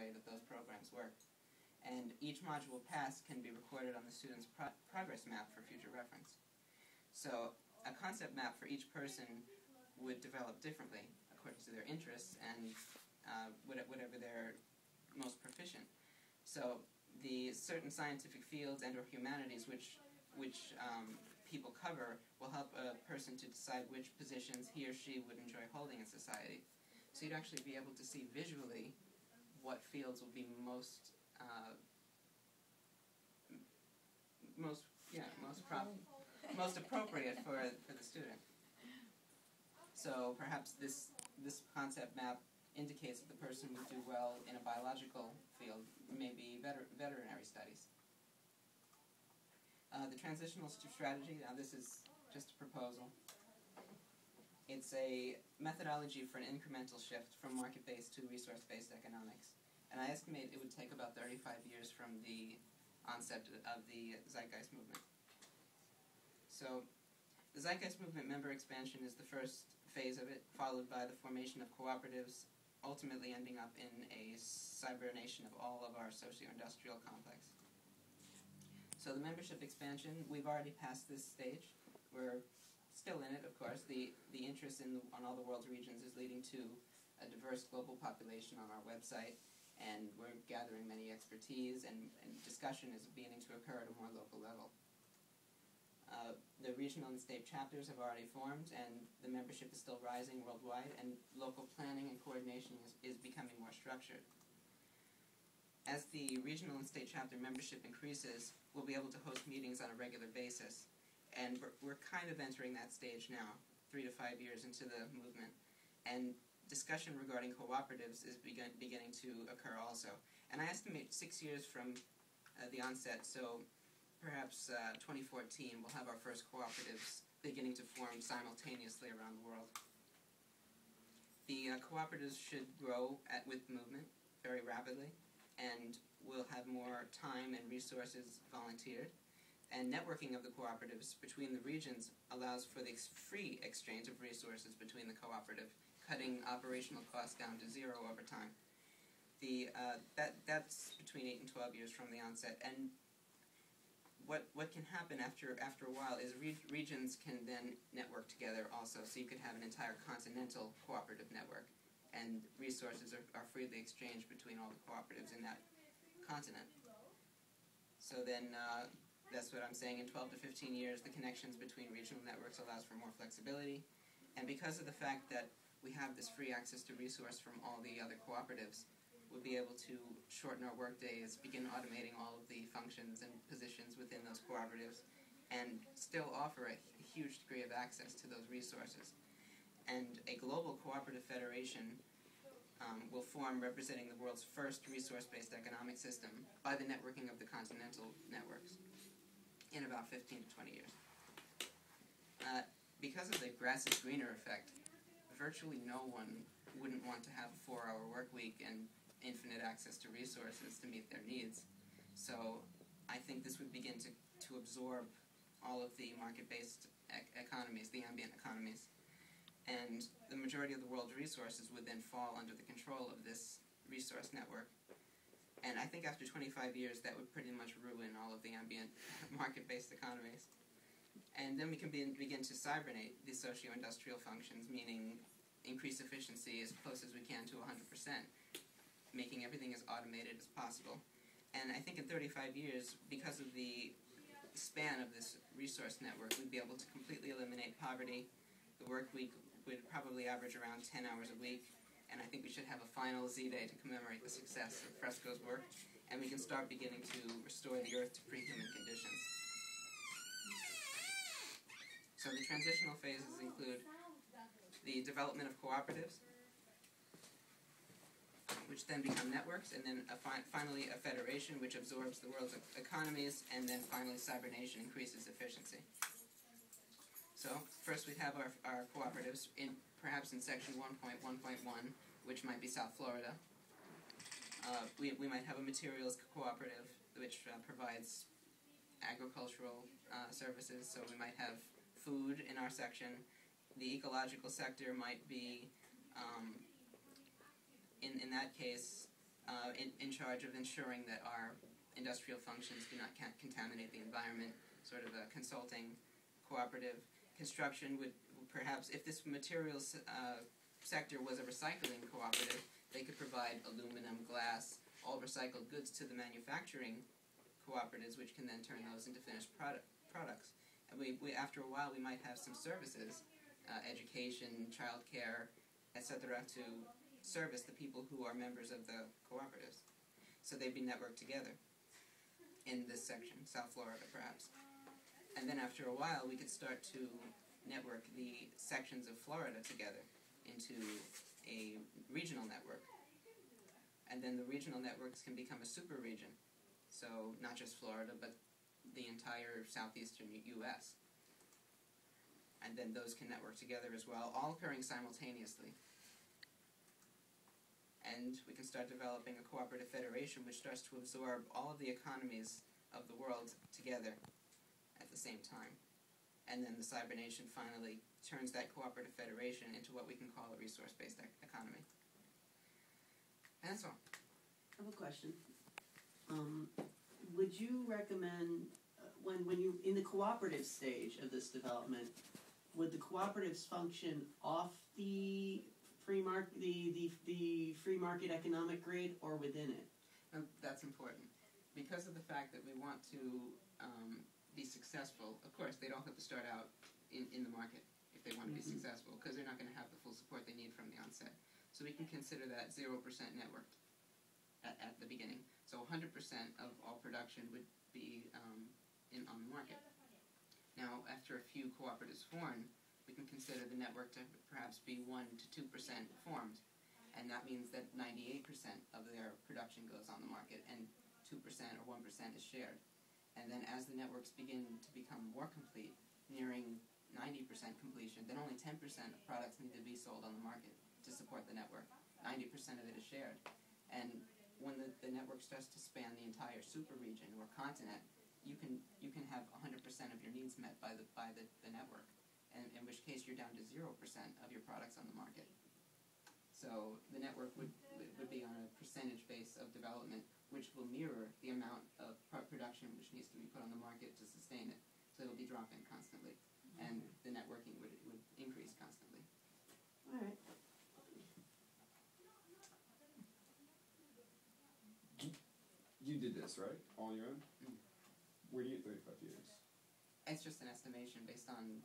way that those programs work. And each module passed can be recorded on the student's progress map for future reference. So a concept map for each person would develop differently according to their interests and whatever they're most proficient. So the certain scientific fields and or humanities which people cover will help a person to decide which positions he or she would enjoy holding in society. So you'd actually be able to see visually what fields will be most appropriate for the student. So perhaps this concept map indicates that the person would do well in a biological field, maybe veterinary studies. The transitional strategy, now this is just a proposal. It's a methodology for an incremental shift from market-based to resource-based economics. And I estimate it would take about 35 years from the onset of the Zeitgeist movement. So the Zeitgeist movement member expansion is the first phase of it, followed by the formation of cooperatives, ultimately ending up in a cybernation of all of our socio-industrial complex. So the membership expansion, we've already passed this stage. We're still in it, of course. The interest on all the world's regions is leading to a diverse global population on our website, and we're gathering many expertise, and discussion is beginning to occur at a more local level. The regional and state chapters have already formed, and the membership is still rising worldwide, and local planning and coordination is becoming more structured. As the regional and state chapter membership increases, we'll be able to host meetings on a regular basis, and we're kind of entering that stage now, 3 to 5 years into the movement, and discussion regarding cooperatives is beginning to occur also. And I estimate 6 years from the onset, so perhaps 2014, we'll have our first cooperatives beginning to form simultaneously around the world. The cooperatives should grow with the movement very rapidly, and we'll have more time and resources volunteered. And networking of the cooperatives between the regions allows for the free exchange of resources between the cooperative, cutting operational costs down to 0 over time. That's between 8 and 12 years from the onset. And what can happen after a while is regions can then network together also, so you could have an entire continental cooperative network, and resources are freely exchanged between all the cooperatives in that continent. So then, that's what I'm saying, in 12 to 15 years, the connections between regional networks allows for more flexibility, and because of the fact that we have this free access to resource from all the other cooperatives, we'll be able to shorten our work days, begin automating all of the functions and positions within those cooperatives, and still offer a huge degree of access to those resources. And a global cooperative federation will form, representing the world's first resource-based economic system by the networking of the continental networks in about 15 to 20 years. Because of the grass is greener effect, virtually no one wouldn't want to have a 4-hour work week and infinite access to resources to meet their needs. So I think this would begin to absorb all of the market-based economies, the ambient economies, and the majority of the world's resources would then fall under the control of this resource network. And I think after 25 years that would pretty much ruin all of the ambient market-based economies. And then we can begin to cybernate these socio-industrial functions, meaning increase efficiency as close as we can to 100%, making everything as automated as possible. And I think in 35 years, because of the span of this resource network, we'd be able to completely eliminate poverty. The work week would probably average around 10 hours a week, and I think we should have a final Z-Day to commemorate the success of Fresco's work, and we can start beginning to restore the Earth to pre-human conditions. So the transitional phases include the development of cooperatives, which then become networks, and then finally a federation which absorbs the world's economies, and then finally cybernation increases efficiency. So first we have our cooperatives, perhaps in section 1.1.1, which might be South Florida. We might have a materials cooperative, which provides agricultural services, so we might have food in our section. The ecological sector might be, in that case, in charge of ensuring that our industrial functions do not contaminate the environment, sort of a consulting cooperative. Construction would perhaps, if this materials sector was a recycling cooperative, they could provide aluminum, glass, all recycled goods to the manufacturing cooperatives, which can then turn those into finished products. And after a while, we might have some services, education, childcare, etc., to service the people who are members of the cooperatives. So they'd be networked together in this section, South Florida perhaps. And then after a while, we could start to network the sections of Florida together into a regional network. And then the regional networks can become a super region. So not just Florida, but the entire southeastern U.S. And then those can network together as well, all occurring simultaneously. And we can start developing a cooperative federation which starts to absorb all of the economies of the world together at the same time. And then the cyber nation finally turns that cooperative federation into what we can call a resource-based economy. And that's all. I have a question. Would you recommend, when you, in the cooperative stage of this development, would the cooperatives function off the free market, the free market economic grid, or within it? And that's important. Because of the fact that we want to be successful, of course, they'd all have to start out in the market if they want to be successful, because they're not going to have the full support they need from the onset. So we can consider that 0% networked at the beginning. So 100% of all production would be on the market. Now, after a few cooperatives form, we can consider the network to perhaps be 1 to 2% formed. And that means that 98% of their production goes on the market and 2% or 1% is shared. And then as the networks begin to become more complete, nearing 90% completion, then only 10% of products need to be sold on the market to support the network. 90% of it is shared. And when the network starts to span the entire super region or continent, you can have 100% of your needs met by the network, and in which case you're down to 0% of your products on the market. So the network would be on a percentage base of development, which will mirror the amount of production which needs to be put on the market to sustain it. So it will be dropping constantly, and the networking would increase constantly. All right. You did this, right? All on your own? Where do you get 35 years? It's just an estimation based on